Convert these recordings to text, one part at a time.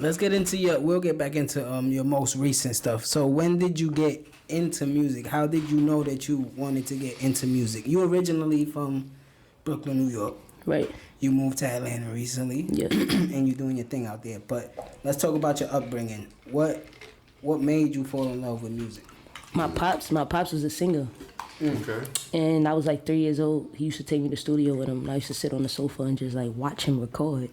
Let's get into we'll get back into your most recent stuff. So when did you get into music? How did you know that you wanted to get into music? You originally from Brooklyn, New York. Right. You moved to Atlanta recently. Yeah. And you're doing your thing out there. But let's talk about your upbringing. What made you fall in love with music? My pops was a singer. Okay. And I was like 3 years old. He used to take me to the studio with him. And I used to sit on the sofa and just like watch him record.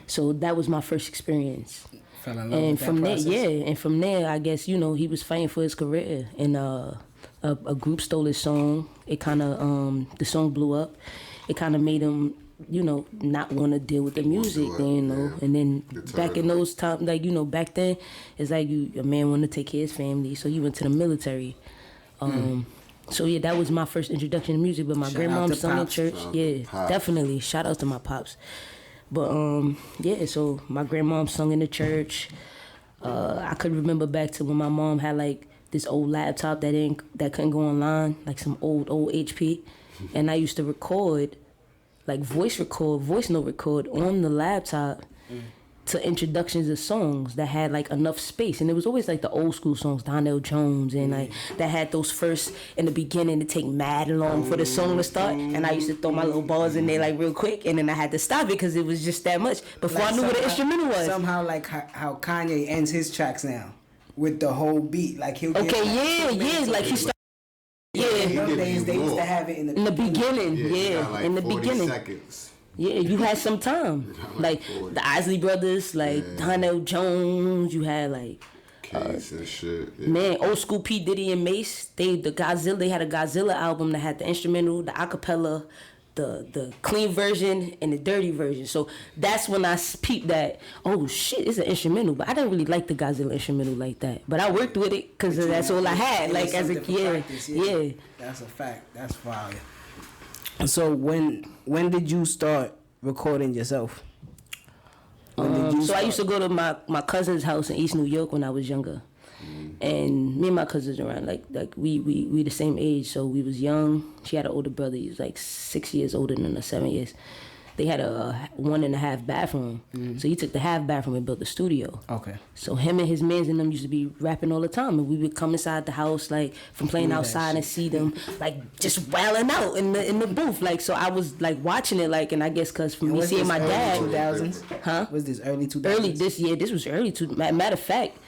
So that was my first experience. Fell in love And with that from there, process? and from there, I guess, you know, he was fighting for his career. And a group stole his song. It kind of, the song blew up. It kind of made him, you know, not want to deal with the music, you know. Yeah. And then back in those times, like, you know, back then, it's like a man wanted to take care of his family, so he went to the military. So yeah, that was my first introduction to music. But my grandmom sung in church. Definitely. Shout out to my pops. But yeah, so my grandmom sung in the church. I could remember back to when my mom had like this old laptop that couldn't go online, like some old HP, and I used to record, like voice note record on the laptop to introductions of songs that had like enough space. And it was always like the old school songs, Donnell Jones, and like that had those first in the beginning to take mad long for the song to start. And I used to throw my little balls in there like real quick, and then I had to stop it because it was just that much before like I knew what the instrumental was. Somehow like how Kanye ends his tracks now with the whole beat, like he'll get like he started. In those days they used to have it in the beginning. Like in the 40 beginning. Seconds. Yeah, you had some time. Like the Isley Brothers, like Donnell Jones. You had like Case and shit. Yeah. Man, old school P Diddy and Mace. They had a Godzilla album that had the instrumental, the acapella, the clean version and the dirty version. So that's when I peeped that, oh shit, it's an instrumental. But I didn't really like the Godzilla instrumental like that. But I worked with it because that's all I had. Like as a kid. Yeah. That's a fact. That's fire. So when did you start recording yourself? I used to go to my cousin's house in East New York when I was younger. And me and my cousins around, like we the same age, so we was young. She had an older brother. He was like 6 years older than us, 7 years. They had a 1.5 bathroom, so he took the half bathroom and built the studio. Okay. So him and his mans and them used to be rapping all the time, and we would come inside the house like from playing outside and see them like just wailing out in the booth. Like so, I was like watching it like, and I guess because from me seeing my dad, 2000s, was this early 2000s? This was early. Matter of fact.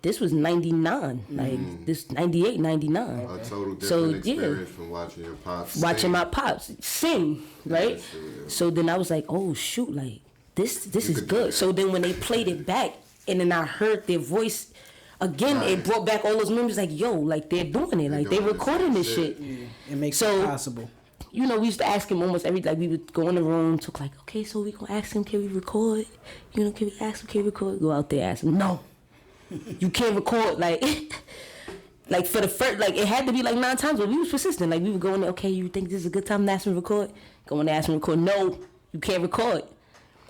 This was 99, like this 98, 99. A total different experience from watching your pops watching my pops sing, right? So then I was like, oh shoot, like this is good. So then when they played it back and then I heard their voice again, it brought back all those memories. Like yo, like they're doing it, like they're recording this shit. Yeah, it makes it possible. You know, we used to ask him almost every, like we would go in the room, talk like, okay, so we gonna ask him, can we record? You know, can we ask him, can we record? Go out there, ask him, no. You can't record like for the first, like it had to be like 9 times, but we was persistent. Like we would go in there, okay, you think this is a good time to ask him to record? Go in there, ask him to record. No, you can't record.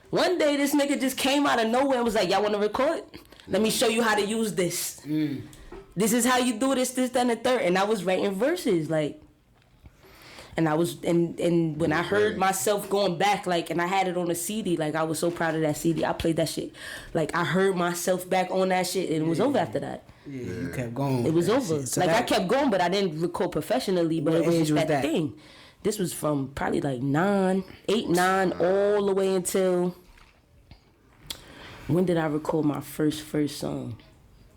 One day this nigga just came out of nowhere and was like, y'all want to record? Let me show you how to use this. This is how you do this, that, and the third. And I was writing verses, like. And I was, and when I heard myself going back, like, and I had it on a CD, like, I was so proud of that CD. I played that shit. Like, I heard myself back on that shit, and it was over after that. Yeah, you kept going. It was over. So like, I kept going, but I didn't record professionally, but it was just that thing. This was from probably like 8, 9, all the way until, when did I record my first song?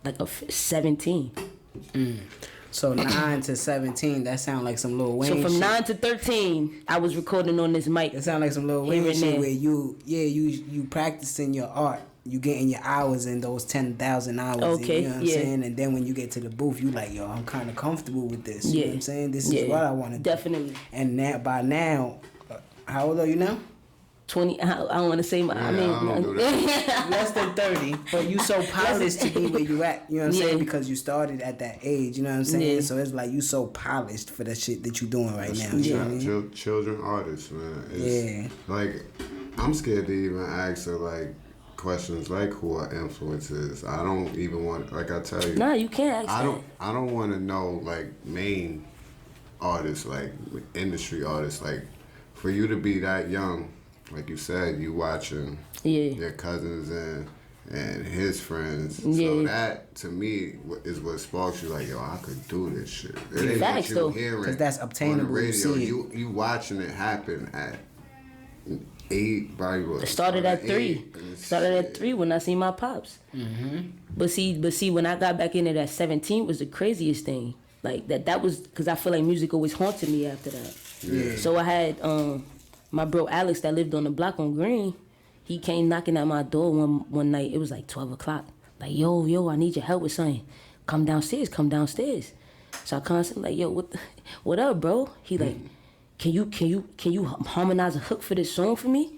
Like, 17. So 9 to 17, that sound like some Lil Wayne. So from shit. 9 to 13, I was recording on this mic. It sound like some Lil Wayne shit where you practicing your art, you getting your hours in those 10,000 hours. Okay, you know what I'm saying? And then when you get to the booth, you like, yo, I'm kind of comfortable with this. You know what I'm saying? This is what I want to do. Definitely. And by now, how old are you now? 20, I don't want to say I mean less than 30, but you so polished to be where you at, you know what I'm saying, because you started at that age, you know what I'm saying, so it's like you so polished for the shit that you doing right now. You know what I mean? Children artists, man. It's like, I'm scared to even ask her like questions like who are influences. I don't even want, like I tell you, nah, you can't ask I don't want to know like main artists, like industry artists, like for you to be that young. Like you said, you watching your cousins and and his friends. Yeah. So that, to me, is what sparks you like, yo, I could do this shit. It ain't Facts, what though. you hearing 'Cause that's obtainable, on the radio. you see it. You watching it happen at 8, probably what? It started at 3. Started at 3 when I seen my pops. But see, when I got back in it at 17 was the craziest thing. Like that was because I feel like music always haunted me after that. Yeah. So I had my bro Alex that lived on the block on Green. He came knocking at my door one night. It was like 12 o'clock. Like, yo, I need your help with something. Come downstairs. So I constantly like, yo, what up, bro? He like, can you harmonize a hook for this song for me?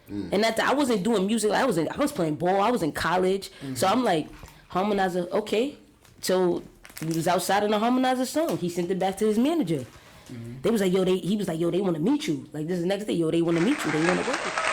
And I wasn't doing music. I was playing ball. I was in college. So I'm like, harmonizer, okay. So we was outside in a harmonizer song. He sent it back to his manager. They was like, he was like, yo, they want to meet you. Like, this is the next day, yo, they want to meet you. They want to work with you.